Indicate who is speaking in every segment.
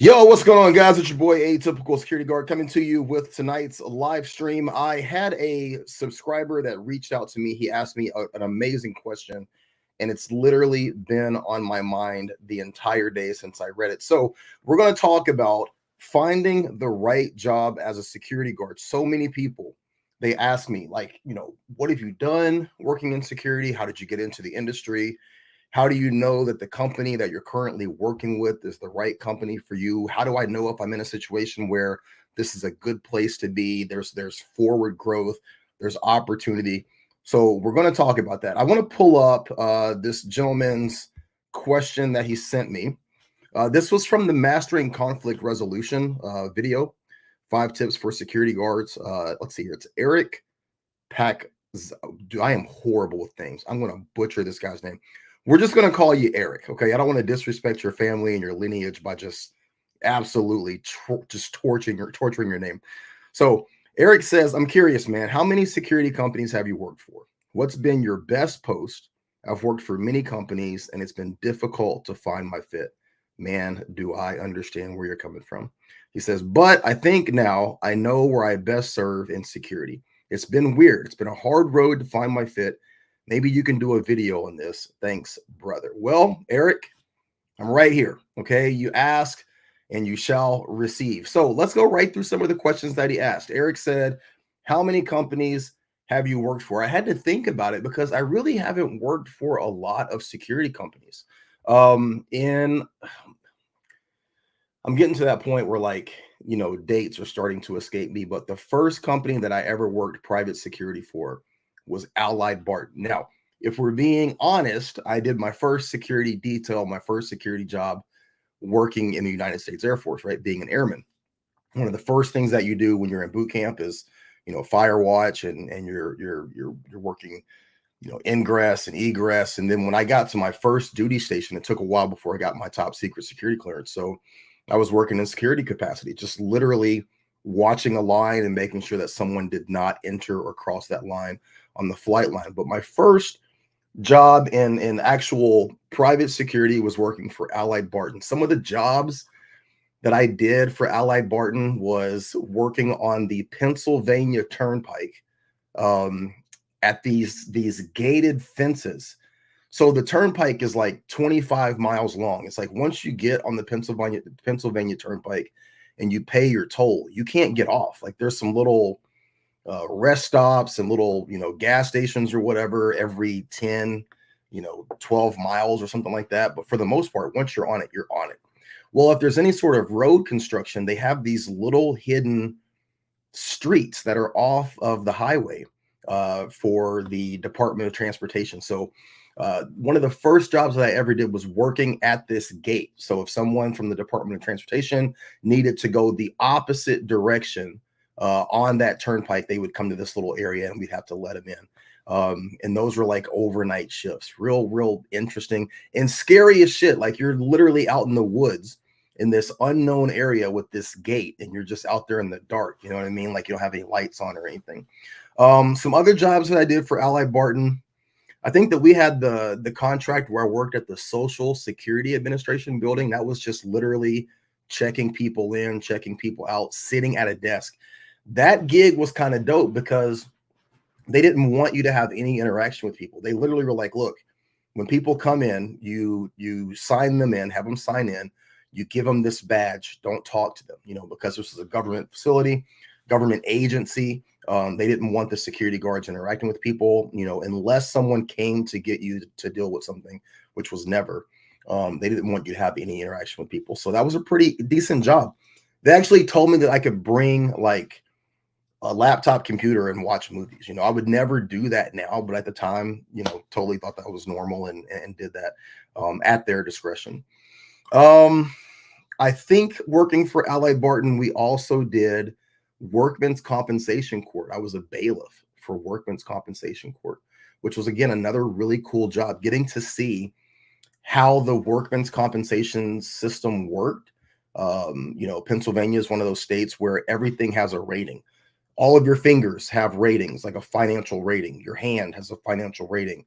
Speaker 1: Yo, what's going on, guys? It's your boy, Atypical Security Guard, coming to you with tonight's live stream. I had a subscriber that reached out to me. He asked me an amazing question, and it's literally been on my mind the entire day since I read it. So, we're going to talk about finding the right job as a security guard. So many people, they ask me, like, what have you done working in security? How did you get into the industry? How do you know that the company that you're currently working with is the right company for you? How do I know if I'm in a situation where this is a good place to be? There's forward growth, there's opportunity. So we're going to talk about that. I want to pull up this gentleman's question that he sent me. This was from the Mastering Conflict Resolution video, 5 tips for security guards. Let's see here. It's Eric Pack. I am horrible with things. I'm going to butcher this guy's name. We're just going to call you Eric, okay? I don't want to disrespect your family and your lineage by just absolutely just torturing your name. So Eric says, I'm curious, man, how many security companies have you worked for? What's been your best post? I've worked for many companies and it's been difficult to find my fit. Man, do I understand where you're coming from. He says, but I think now I know where I best serve in security. It's been weird. It's been a hard road to find my fit. Maybe you can do a video on this. Thanks, brother. Well, Eric, I'm right here. Okay. You ask and you shall receive. So let's go right through some of the questions that he asked. Eric said, how many companies have you worked for? I had to think about it because I really haven't worked for a lot of security companies. I'm getting to that point where, like, dates are starting to escape me. But the first company that I ever worked private security for was Allied Barton. Now, if we're being honest, I did my first security detail, my first security job working in the United States Air Force, right? Being an airman. One of the first things that you do when you're in boot camp is, fire watch and you're working, ingress and egress. And then when I got to my first duty station, it took a while before I got my top secret security clearance. So I was working in security capacity, just literally watching a line and making sure that someone did not enter or cross that line on the flight line. But my first job in actual private security was working for Allied Barton. Some of the jobs that I did for Allied Barton was working on the Pennsylvania Turnpike, at these gated fences. So the turnpike is like 25 miles long. It's like once you get on the Pennsylvania Turnpike and you pay your toll, you can't get off. Like there's some little rest stops and little, gas stations or whatever every 10, 12 miles or something like that. But for the most part, once you're on it, you're on it. Well, if there's any sort of road construction, they have these little hidden streets that are off of the highway for the Department of Transportation. So one of the first jobs that I ever did was working at this gate. So if someone from the Department of Transportation needed to go the opposite direction on that turnpike, they would come to this little area and we'd have to let them in. And those were like overnight shifts, real interesting and scary as shit. Like you're literally out in the woods in this unknown area with this gate and you're just out there in the dark. You know what I mean? Like you don't have any lights on or anything. Some other jobs that I did for Allied Barton, I think that we had the contract where I worked at the Social Security Administration building. That was just literally checking people in, checking people out, sitting at a desk. That gig was kind of dope because they didn't want you to have any interaction with people. They literally were like, look, when people come in, you sign them in, have them sign in, you give them this badge, don't talk to them, because this is a government facility, government agency. They didn't want the security guards interacting with people, unless someone came to get you to deal with something, which was never. They didn't want you to have any interaction with people. So that was a pretty decent job. They actually told me that I could bring like a laptop computer and watch movies. I would never do that now, but at the time, totally thought that was normal and did that at their discretion. I think working for Allied Barton, we also did Workmen's Compensation Court. I was a bailiff for Workmen's Compensation Court, which was, again, another really cool job, getting to see how the workmen's compensation system worked. Pennsylvania is one of those states where everything has a rating. All of your fingers have ratings, like a financial rating. Your hand has a financial rating.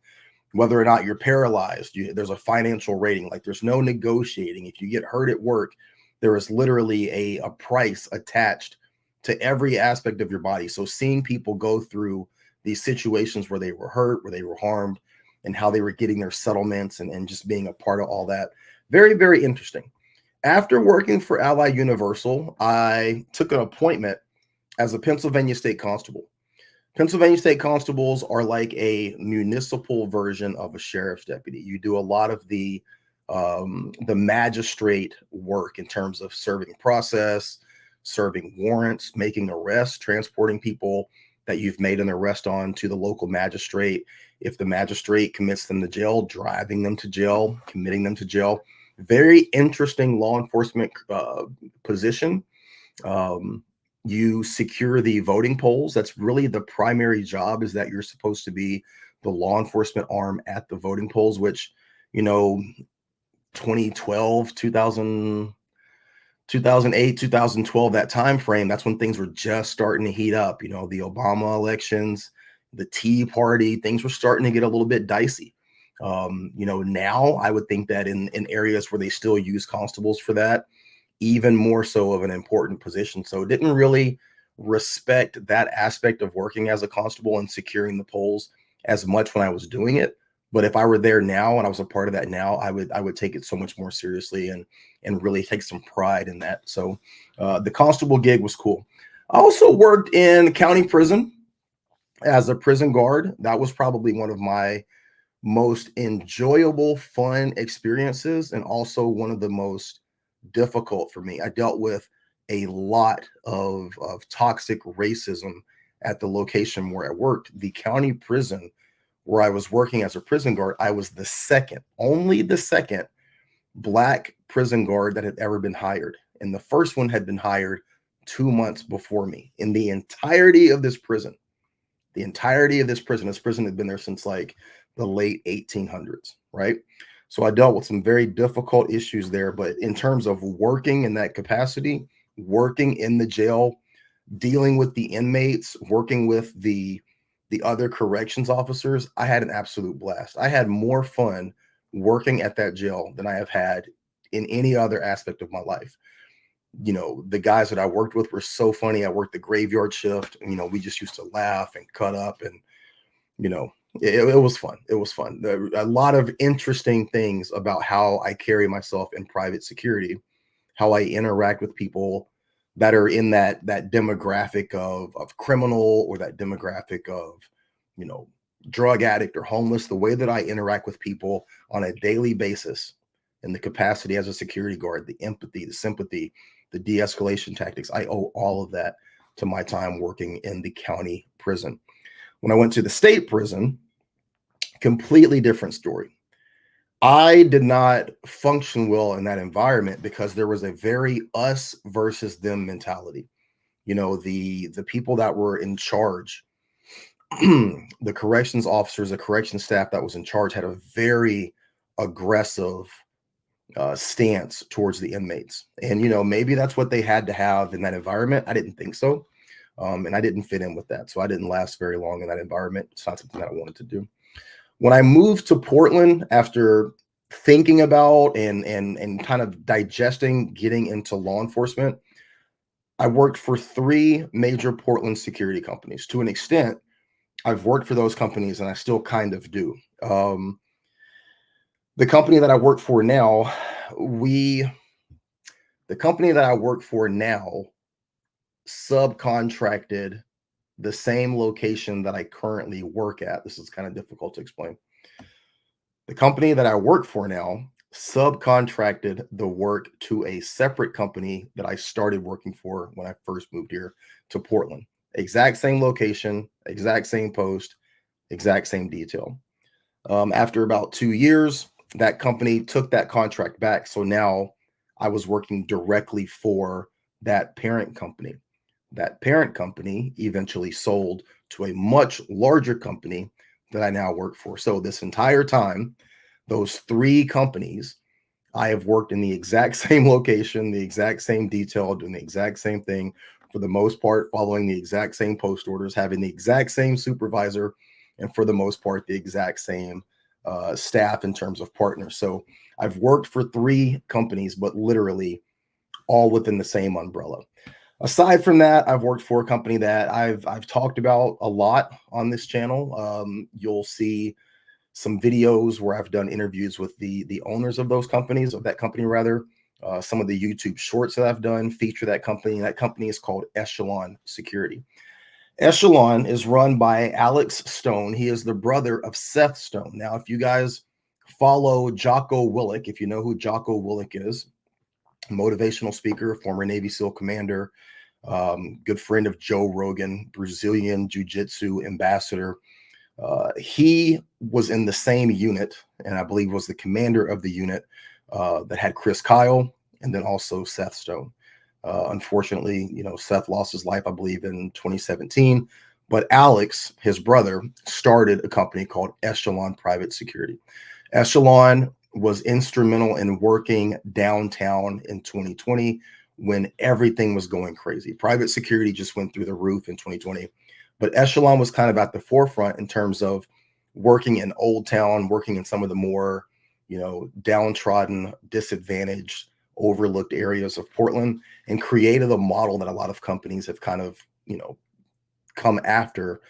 Speaker 1: Whether or not you're paralyzed, there's a financial rating. Like there's no negotiating. If you get hurt at work, there is literally a price attached to every aspect of your body. So seeing people go through these situations where they were hurt, where they were harmed, and how they were getting their settlements and just being a part of all that. Very, very interesting. After working for Allied Universal, I took an appointment as a Pennsylvania State Constable. Pennsylvania State Constables are like a municipal version of a sheriff's deputy. You do a lot of the magistrate work in terms of serving process, serving warrants, making arrests, transporting people that you've made an arrest on to the local magistrate. If the magistrate commits them to jail, driving them to jail, committing them to jail. Very interesting law enforcement position. You secure the voting polls. That's really the primary job, is that you're supposed to be the law enforcement arm at the voting polls, which, you know, 2012, 2000, 2008, 2012, that time frame, that's when things were just starting to heat up. You know, the Obama elections, the Tea Party, things were starting to get a little bit dicey. You know, now I would think that in areas where they still use constables for that, even more so of an important position. So it didn't really respect that aspect of working as a constable and securing the polls as much when I was doing it. But if I were there now and I was a part of that now, I would take it so much more seriously and really take some pride in that. So the constable gig was cool. I also worked in county prison as a prison guard. That was probably one of my most enjoyable, fun experiences, and also one of the most difficult for me. I dealt with a lot of toxic racism at the location where I worked. The county prison where I was working as a prison guard, I was the second, only the second Black prison guard that had ever been hired. And the first one had been hired 2 months before me. In the entirety of this prison, this prison had been there since like the late 1800s, right? So I dealt with some very difficult issues there. But in terms of working in that capacity, working in the jail, dealing with the inmates, working with the other corrections officers, I had an absolute blast. I had more fun working at that jail than I have had in any other aspect of my life. You know, the guys that I worked with were so funny. I worked the graveyard shift. You know, we just used to laugh and cut up, and you know, it was fun. It was fun. A lot of interesting things about how I carry myself in private security, how I interact with people that are in that demographic of criminal, or that demographic of, you know, drug addict or homeless. The way that I interact with people on a daily basis in the capacity as a security guard, the empathy, the sympathy, the de-escalation tactics, I owe all of that to my time working in the county prison. When I went to the state prison, completely different story. I did not function well in that environment because there was a very us versus them mentality. You know, the people that were in charge, the corrections officers, the corrections staff that was in charge, had a very aggressive stance towards the inmates. And, you know, maybe that's what they had to have in that environment. I didn't think so. And I didn't fit in with that. So I didn't last very long in that environment. It's not something that I wanted to do. When I moved to Portland, after thinking about and kind of digesting getting into law enforcement, I worked for 3 major Portland security companies. To an extent, I've worked for those companies and I still kind of do. The company that I work for now, the company that I work for now subcontracted the same location that I currently work at. This is kind of difficult to explain. The company that I work for now subcontracted the work to a separate company that I started working for when I first moved here to Portland. Exact same location, exact same post, exact same detail. After about 2 years, that company took that contract back. So now I was working directly for that parent company. That parent company eventually sold to a much larger company that I now work for. So this entire time, those 3 companies, I have worked in the exact same location, the exact same detail, doing the exact same thing, for the most part, following the exact same post orders, having the exact same supervisor, and for the most part, the exact same staff in terms of partners. So I've worked for 3 companies, but literally all within the same umbrella. Aside from that, I've worked for a company that I've talked about a lot on this channel. You'll see some videos where I've done interviews with the owners of those companies, of that company rather. Some of the YouTube shorts that I've done feature that company. That company is called Echelon Security. Echelon is run by Alex Stone. He is the brother of Seth Stone. Now, if you guys follow Jocko Willink, if you know who Jocko Willink is, motivational speaker, former Navy SEAL commander, good friend of Joe Rogan, Brazilian Jiu-Jitsu ambassador. He was in the same unit, and I believe was the commander of the unit that had Chris Kyle and then also Seth Stone. Unfortunately, Seth lost his life, I believe, in 2017. But Alex, his brother, started a company called Echelon Private Security. Echelon was instrumental in working downtown in 2020 when everything was going crazy. Private security just went through the roof in 2020. But Echelon was kind of at the forefront in terms of working in Old Town, working in some of the more, downtrodden, disadvantaged, overlooked areas of Portland, and created a model that a lot of companies have kind of, come after,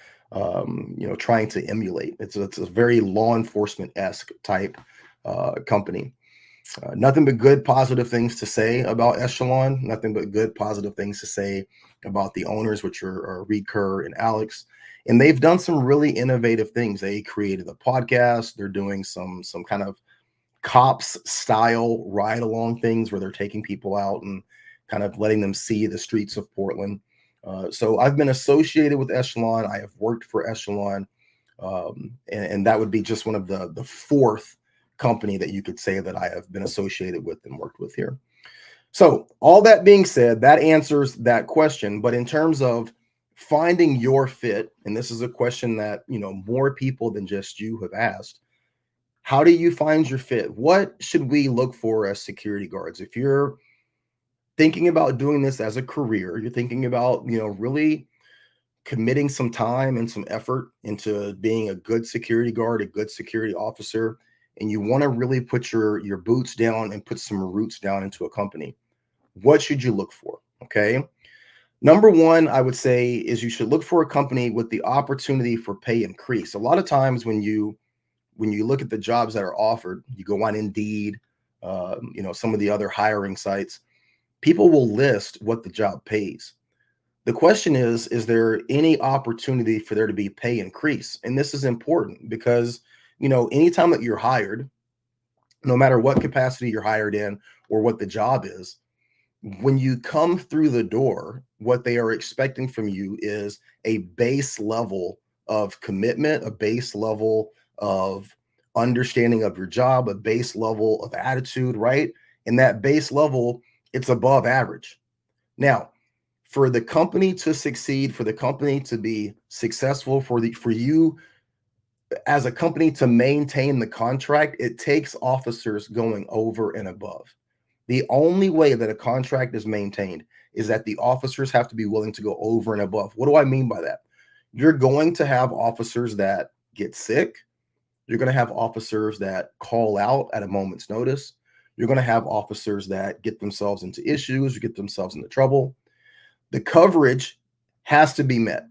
Speaker 1: trying to emulate. It's a very law enforcement-esque type company. Nothing but good, positive things to say about Echelon. Nothing but good, positive things to say about the owners, which are Reed Kerr and Alex. And they've done some really innovative things. They created a podcast. They're doing some kind of cops style ride along things where they're taking people out and kind of letting them see the streets of Portland. So I've been associated with Echelon. I have worked for Echelon. And that would be just one of the fourth company that you could say that I have been associated with and worked with here. So all that being said, that answers that question. But in terms of finding your fit, and this is a question that, more people than just you have asked, how do you find your fit? What should we look for as security guards? If you're thinking about doing this as a career, you're thinking about, really committing some time and some effort into being a good security guard, a good security officer, and you want to really put your boots down and put some roots down into a company, what should you look for? Okay. Number one, I would say, is you should look for a company with the opportunity for pay increase. A lot of times when you look at the jobs that are offered, you go on Indeed, some of the other hiring sites, people will list what the job pays. The question is there any opportunity for there to be pay increase? And this is important because, anytime that you're hired, no matter what capacity you're hired in or what the job is, when you come through the door, what they are expecting from you is a base level of commitment, a base level of understanding of your job, a base level of attitude, right? And that base level, it's above average. Now, for the company to succeed, for the company to be successful, for you as a company to maintain the contract, it takes officers going over and above. The only way that a contract is maintained is that the officers have to be willing to go over and above. What do I mean by that? You're going to have officers that get sick. You're going to have officers that call out at a moment's notice. You're going to have officers that get themselves into issues or get themselves into trouble. The coverage has to be met,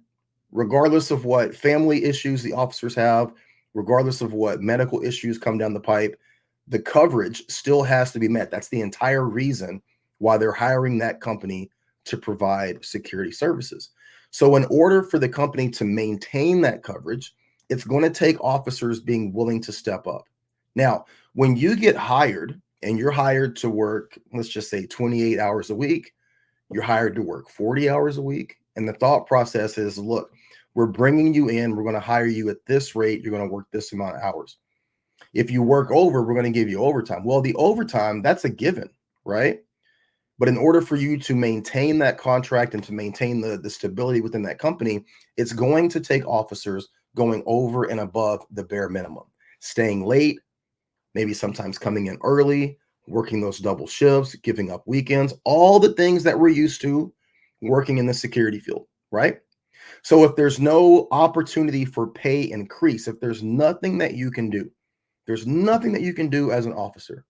Speaker 1: regardless of what family issues the officers have, regardless of what medical issues come down the pipe. The coverage still has to be met. That's the entire reason why they're hiring that company to provide security services. So in order for the company to maintain that coverage, it's going to take officers being willing to step up. Now, when you get hired and you're hired to work, let's just say 28 hours a week, you're hired to work 40 hours a week. And the thought process is, look, we're bringing you in. We're going to hire you at this rate. You're going to work this amount of hours. If you work over, we're going to give you overtime. Well, the overtime, that's a given, right? But in order for you to maintain that contract and to maintain the stability within that company, it's going to take officers going over and above the bare minimum, staying late, maybe sometimes coming in early, working those double shifts, giving up weekends, all the things that we're used to working in the security field, right? So if there's no opportunity for pay increase, if there's nothing that you can do, there's nothing that you can do as an officer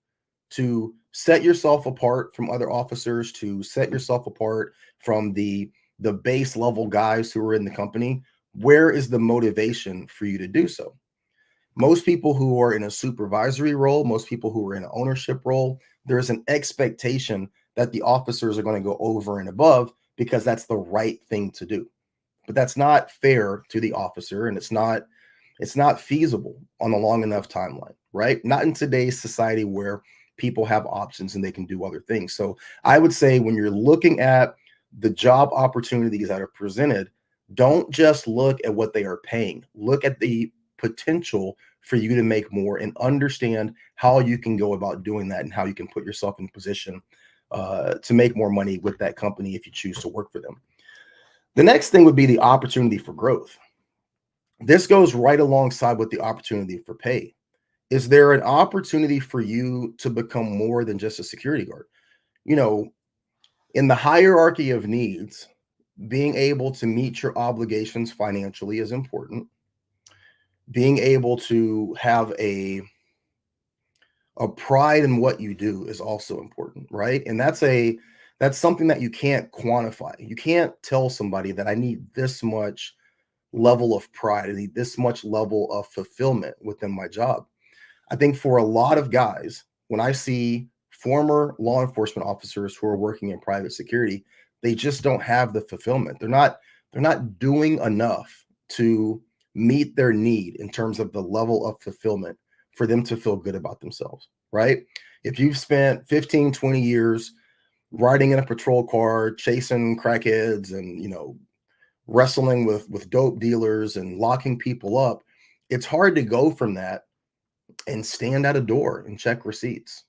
Speaker 1: to set yourself apart from other officers, to set yourself apart from the base level guys who are in the company, where is the motivation for you to do so? Most people who are in a supervisory role, most people who are in an ownership role, there's an expectation that the officers are going to go over and above because that's the right thing to do. But that's not fair to the officer, and it's not feasible on a long enough timeline, right? Not in today's society where people have options and they can do other things. So I would say when you're looking at the job opportunities that are presented, don't just look at what they are paying. Look at the potential for you to make more and understand how you can go about doing that and how you can put yourself in position to make more money with that company if you choose to work for them. The next thing would be the opportunity for growth. This goes right alongside with the opportunity for pay. Is there an opportunity for you to become more than just a security guard? You know, in the hierarchy of needs, being able to meet your obligations financially is important. Being able to have a pride in what you do is also important, right? And that's something that you can't quantify. You can't tell somebody that I need this much level of pride, I need this much level of fulfillment within my job. I think for a lot of guys, when I see former law enforcement officers who are working in private security, they just don't have the fulfillment. They're not doing enough to meet their need in terms of the level of fulfillment for them to feel good about themselves, right? If you've spent 15, 20 years riding in a patrol car, chasing crackheads and, wrestling with dope dealers and locking people up, it's hard to go from that and stand at a door and check receipts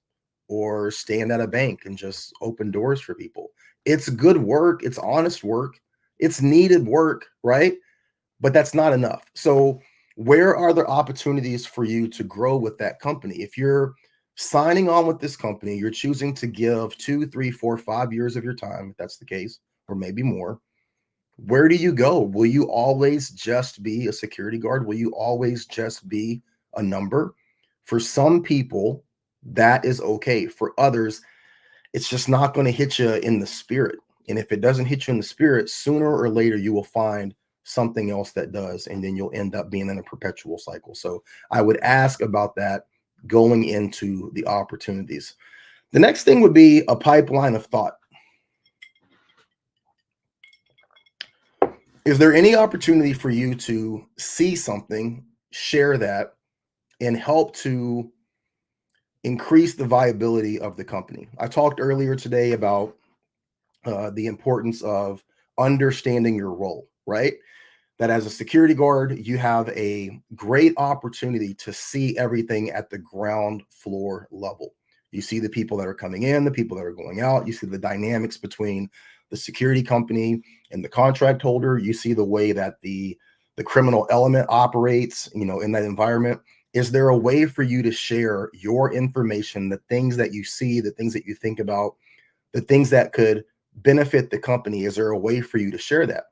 Speaker 1: or stand at a bank and just open doors for people. It's good work, it's honest work, it's needed work, right? But that's not enough. So, where are there opportunities for you to grow with that company? If you're signing on with this company, you're choosing to give 2, 3, 4, 5 years of your time, if that's the case, or maybe more. Where do you go? Will you always just be a security guard? Will you always just be a number? For some people, that is okay. For others, it's just not going to hit you in the spirit. And if it doesn't hit you in the spirit, sooner or later, you will find something else that does. And then you'll end up being in a perpetual cycle. So I would ask about that going into the opportunities. The next thing would be a pipeline of thought. Is there any opportunity for you to see something, share that, and help to increase the viability of the company? I talked earlier today about the importance of understanding your role, right? That as a security guard, you have a great opportunity to see everything at the ground floor level. You see the people that are coming in, the people that are going out. You see the dynamics between the security company and the contract holder. You see the way that the criminal element operates, in that environment. Is there a way for you to share your information, the things that you see, the things that you think about, the things that could benefit the company? Is there a way for you to share that?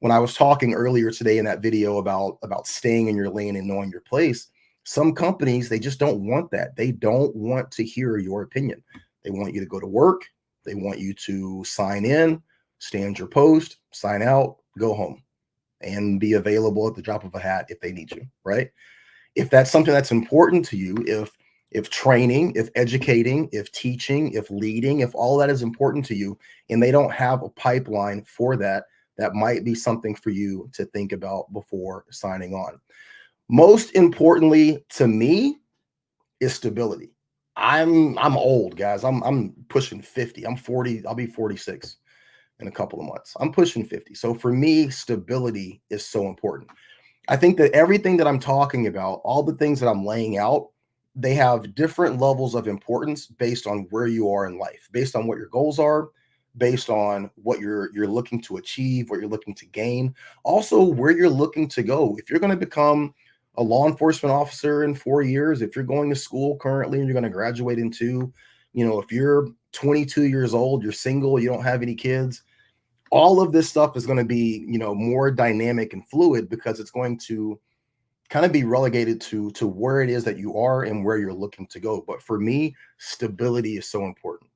Speaker 1: When I was talking earlier today in that video about staying in your lane and knowing your place, some companies, they just don't want that. They don't want to hear your opinion. They want you to go to work. They want you to sign in, stand your post, sign out, go home, and be available at the drop of a hat if they need you, right? If that's something that's important to you, if training, if educating, if teaching, if leading, if all that is important to you, and they don't have a pipeline for that, that might be something for you to think about before signing on. Most importantly to me is stability. I'm old, guys. I'm pushing 50. I'm 40. I'll be 46 in a couple of months. I'm pushing 50. So for me, stability is so important. I think that everything that I'm talking about, all the things that I'm laying out, they have different levels of importance based on where you are in life, based on what your goals are, based on what you're looking to achieve, what you're looking to gain, also where you're looking to go. If you're going to become a law enforcement officer in 4 years, if you're going to school currently and you're going to graduate in 2, if you're 22 years old, you're single, you don't have any kids, all of this stuff is going to be, more dynamic and fluid because it's going to kind of be relegated to where it is that you are and where you're looking to go. But for me, stability is so important.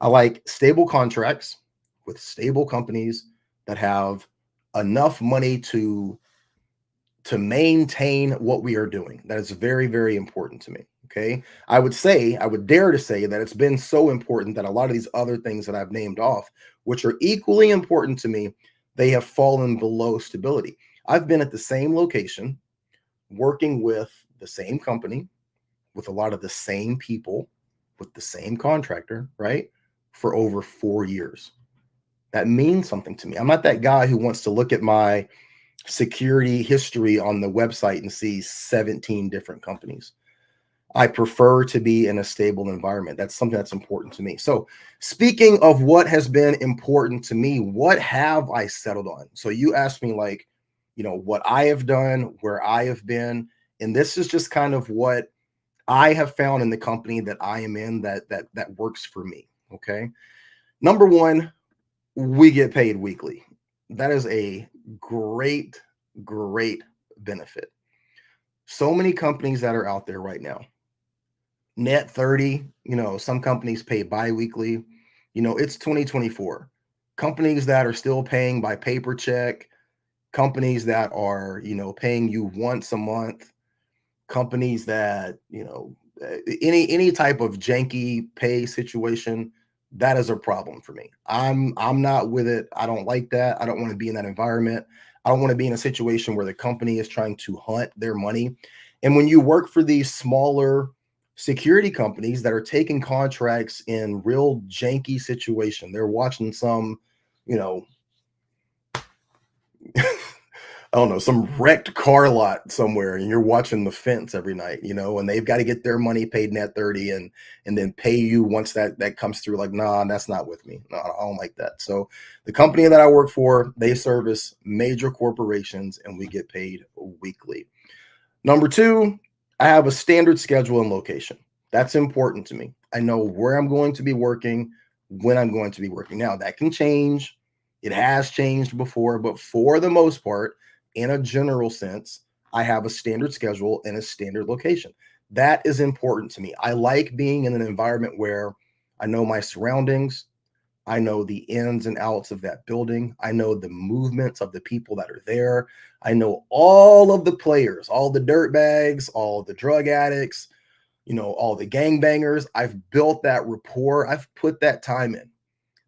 Speaker 1: I like stable contracts with stable companies that have enough money to maintain what we are doing. That is very, very important to me. Okay. I would dare to say that it's been so important that a lot of these other things that I've named off, which are equally important to me, they have fallen below stability. I've been at the same location, working with the same company, with a lot of the same people, with the same contractor, right? For over 4 years. That means something to me. I'm not that guy who wants to look at my security history on the website and see 17 different companies. I prefer to be in a stable environment. That's something that's important to me. So, speaking of what has been important to me, what have I settled on? So, you asked me, like, what I have done, where I have been. And this is just kind of what I have found in the company that I am in that works for me. Okay. Number one, we get paid weekly. That is a great, great benefit. So many companies that are out there right now, net 30, some companies pay bi-weekly. It's 2024. Companies that are still paying by paper check, companies that are, paying you once a month, companies that, any type of janky pay situation, that is a problem for me. I'm not with it. I don't like that. I don't want to be in that environment. I don't want to be in a situation where the company is trying to hunt their money. And when you work for these smaller security companies that are taking contracts in real janky situation, they're watching some, you know, I don't know, some wrecked car lot somewhere, and you're watching the fence every night, and they've got to get their money paid net 30 and then pay you once that comes through. Like, nah, that's not with me. No, I don't like that. So the company that I work for, they service major corporations and we get paid weekly. Number two, I have a standard schedule and location. That's important to me. I know where I'm going to be working, when I'm going to be working. Now, that can change. It has changed before, but for the most part, in a general sense, I have a standard schedule and a standard location. That is important to me. I like being in an environment where I know my surroundings, I know the ins and outs of that building. I know the movements of the people that are there. I know all of the players, all the dirt bags, all the drug addicts, all the gangbangers. I've built that rapport. I've put that time in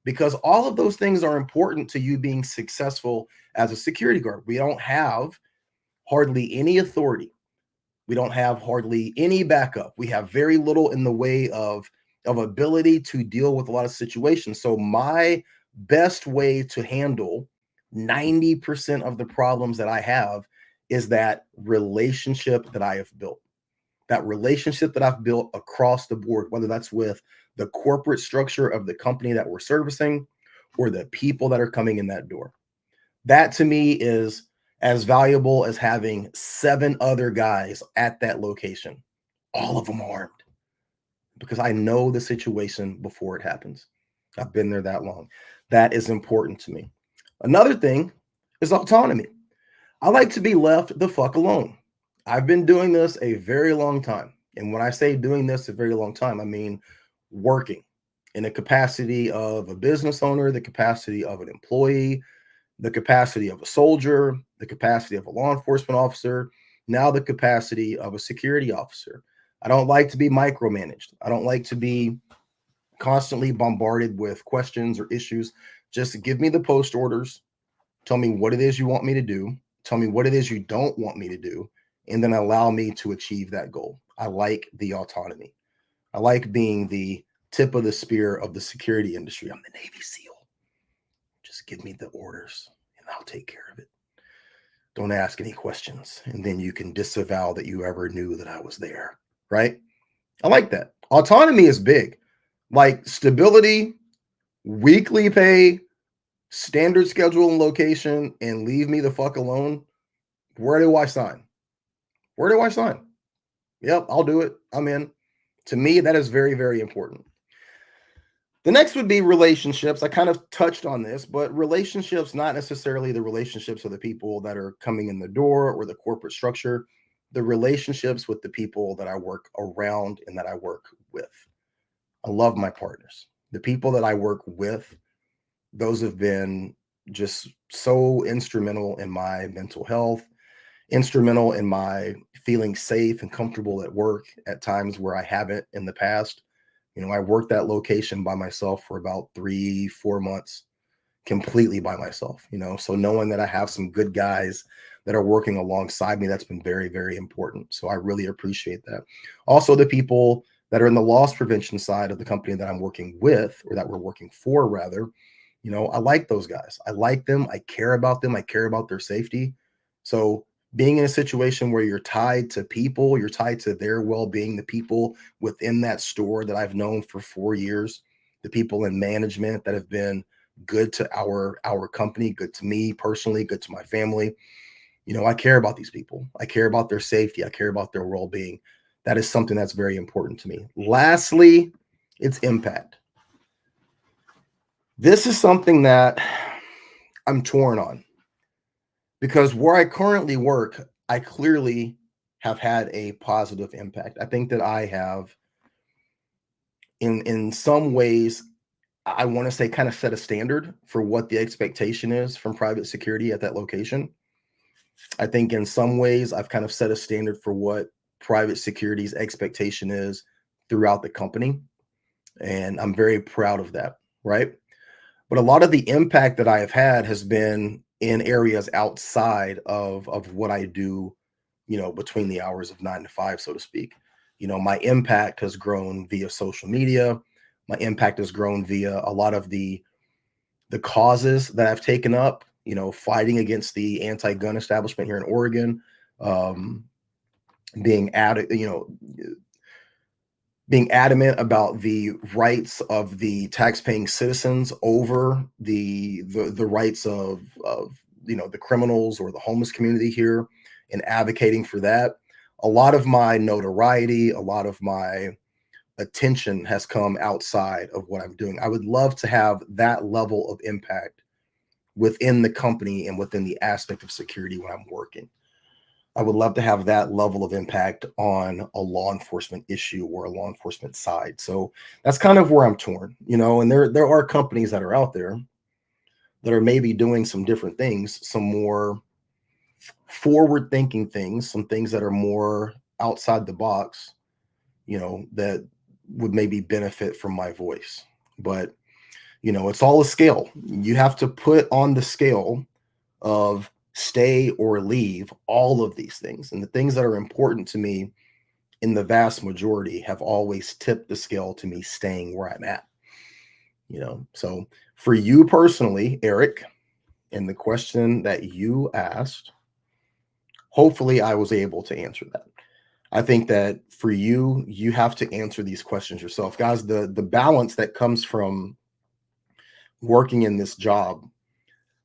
Speaker 1: because all of those things are important to you being successful as a security guard. We don't have hardly any authority. We don't have hardly any backup. We have very little in the way of ability to deal with a lot of situations. So my best way to handle 90% of the problems that I have is that relationship that I have built. That relationship that I've built across the board, whether that's with the corporate structure of the company that we're servicing or the people that are coming in that door. That to me is as valuable as having 7 other guys at that location, all of them armed, because I know the situation before it happens. I've been there that long. That is important to me. Another thing is autonomy. I like to be left the fuck alone. I've been doing this a very long time. And when I say doing this a very long time, I mean working in the capacity of a business owner, the capacity of an employee, the capacity of a soldier, the capacity of a law enforcement officer, now the capacity of a security officer. I don't like to be micromanaged. I don't like to be constantly bombarded with questions or issues. Just give me the post orders. Tell me what it is you want me to do. Tell me what it is you don't want me to do. And then allow me to achieve that goal. I like the autonomy. I like being the tip of the spear of the security industry. I'm the Navy SEAL. Just give me the orders and I'll take care of it. Don't ask any questions. And then you can disavow that you ever knew that I was there. Right? I like that. Autonomy is big. Like stability, weekly pay, standard schedule and location, and leave me the fuck alone. Where do I sign? Where do I sign? Yep, I'll do it. I'm in. To me, that is very, very important. The next would be relationships. I kind of touched on this, but relationships, not necessarily the relationships of the people that are coming in the door or the corporate structure, the relationships with the people that I work around and that I work with. I love my partners. The people that I work with, those have been just so instrumental in my mental health, instrumental in my feeling safe and comfortable at work at times where I haven't in the past. I worked that location by myself for about 3, 4 months, completely by myself, so knowing that I have some good guys that are working alongside me, that's been very, very important. So I really appreciate that. Also, the people that are in the loss prevention side of the company that I'm working with, or that we're working for rather, I like those guys. I like them. I care about them. I care about their safety. So being in a situation where you're tied to people, you're tied to their well-being, the people within that store that I've known for 4 years, the people in management that have been good to our company, good to me personally, good to my family. I care about these people. I care about their safety. I care about their well-being. That is something that's very important to me. Lastly, it's impact. This is something that I'm torn on because where I currently work, I clearly have had a positive impact. I think that I have in some ways, I want to say, kind of set a standard for what the expectation is from private security at that location. I think in some ways I've kind of set a standard for what private security's expectation is throughout the company. And I'm very proud of that. Right. But a lot of the impact that I have had has been in areas outside of what I do, between the hours of 9 to 5, so to speak. My impact has grown via social media. My impact has grown via a lot of the causes that I've taken up, fighting against the anti-gun establishment here in Oregon, um, being added, being adamant about the rights of the tax-paying citizens over the rights of the criminals or the homeless community here, and advocating for that. A lot of my notoriety, a lot of my attention has come outside of what I'm doing. I would love to have that level of impact within the company and within the aspect of security when I'm working. I would love to have that level of impact on a law enforcement issue or a law enforcement side. So that's kind of where I'm torn, and there are companies that are out there that are maybe doing some different things, some more forward thinking things, some things that are more outside the box, that would maybe benefit from my voice. But, it's all a scale. You have to put on the scale of stay or leave all of these things. And the things that are important to me in the vast majority have always tipped the scale to me staying where I'm at. So for you personally, Eric, and the question that you asked, hopefully I was able to answer that. I think that for you, you have to answer these questions yourself. Guys, the balance that comes from working in this job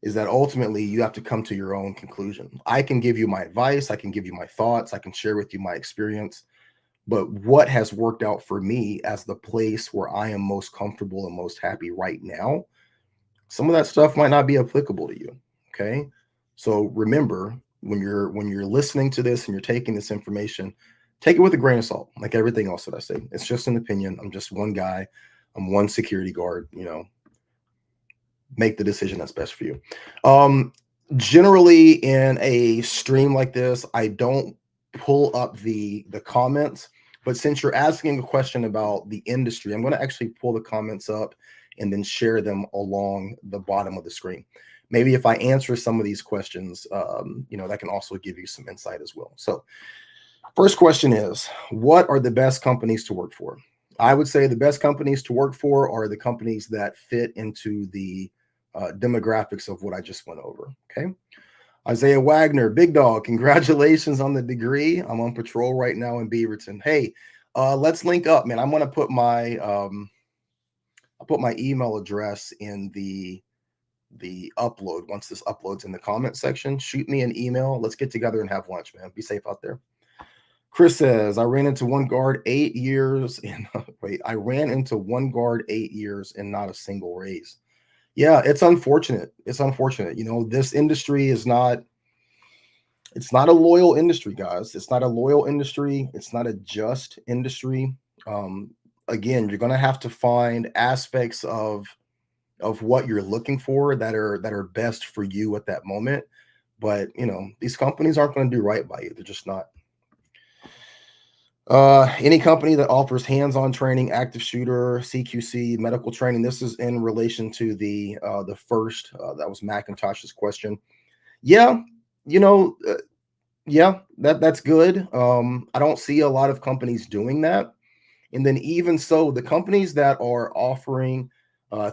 Speaker 1: is that ultimately you have to come to your own conclusion. I can give you my advice, I can give you my thoughts, I can share with you my experience, but what has worked out for me as the place where I am most comfortable and most happy right now, some of that stuff might not be applicable to you. Okay? So remember, when you're listening to this and you're taking this information, take it with a grain of salt, like everything else that I say. It's just an opinion. I'm just one guy. I'm one security guard, make the decision that's best for you. Generally in a stream like this, I don't pull up the comments, but since you're asking a question about the industry, I'm going to actually pull the comments up and then share them along the bottom of the screen. Maybe if I answer some of these questions, that can also give you some insight as well. So first question is, what are the best companies to work for? I would say the best companies to work for are the companies that fit into the demographics of what I just went over. Okay. Isaiah Wagner, big dog, congratulations on the degree. I'm on patrol right now in Beaverton. Hey, let's link up, man. I'm going to put my I'll put my email address in the upload. Once this uploads in the comment section, shoot me an email. Let's get together and have lunch, man. Be safe out there. Chris says, I ran into one guard 8 years in wait, I ran into one guard 8 years and not a single raise. Yeah, it's unfortunate. It's unfortunate. You know, this industry is not, it's not a loyal industry, guys. It's not a loyal industry. It's not a just industry. Um, Again, you're gonna have to find aspects of what you're looking for that are best for you at that moment. But you know, these companies aren't going to do right by you. They're just not. Any company that offers hands-on training, active shooter, CQC, medical training. This is in relation to the first that was Macintosh's question. Yeah, you know, yeah, that's good. I don't see a lot of companies doing that. And then even so, the companies that are offering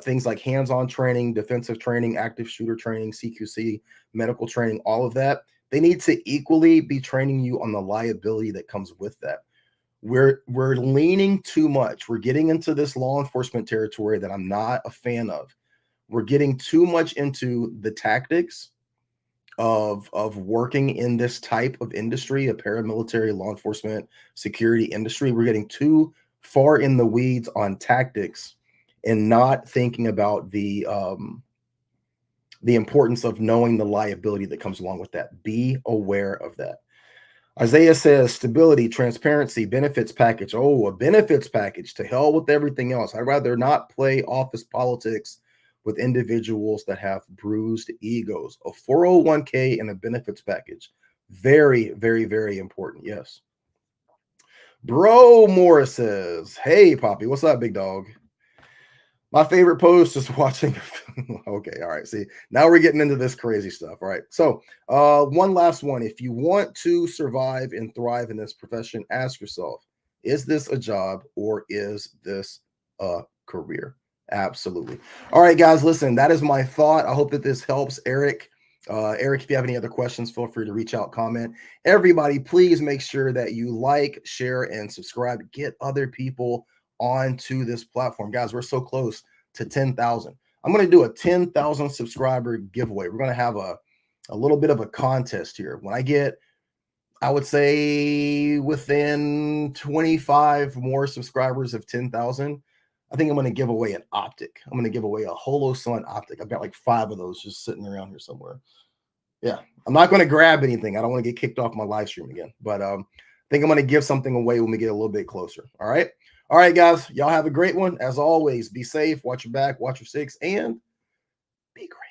Speaker 1: things like hands-on training, defensive training, active shooter training, CQC, medical training, all of that, they need to equally be training you on the liability that comes with that. We're leaning too much. We're getting into this law enforcement territory that I'm not a fan of. We're getting too much into the tactics of working in this type of industry, a paramilitary law enforcement security industry. We're getting too far in the weeds on tactics and not thinking about the importance of knowing the liability that comes along with that. Be aware of that. Isaiah says stability, transparency, benefits package. Oh, a benefits package. To hell with everything else. I'd rather not play office politics with individuals that have bruised egos. A 401k and a benefits package. Very, very, very important. Yes. Bro Morris says, hey, Poppy, what's up, big dog? My favorite post is watching. Okay, all right. See, now we're getting into this crazy stuff. All right. So, one last one. If you want to survive and thrive in this profession, ask yourself, is this a job or is this a career? Absolutely. All right, guys, listen, that is my thought. I hope that this helps. Eric, if you have any other questions, feel free to reach out, comment. Everybody, please make sure that you like, share, and subscribe. Get other people onto this platform. Guys, we're so close to 10,000. I'm going to do a 10,000 subscriber giveaway. We're going to have a little bit of a contest here. When I get, I would say within 25 more subscribers of 10,000, I think I'm going to give away an optic. I'm going to give away a Holosun optic. I've got like 5 of those just sitting around here somewhere. Yeah, I'm not going to grab anything. I don't want to get kicked off my live stream again. But I think I'm going to give something away when we get a little bit closer. All right. All right, guys. Y'all have a great one. As always, be safe. Watch your back. Watch your six. And be great.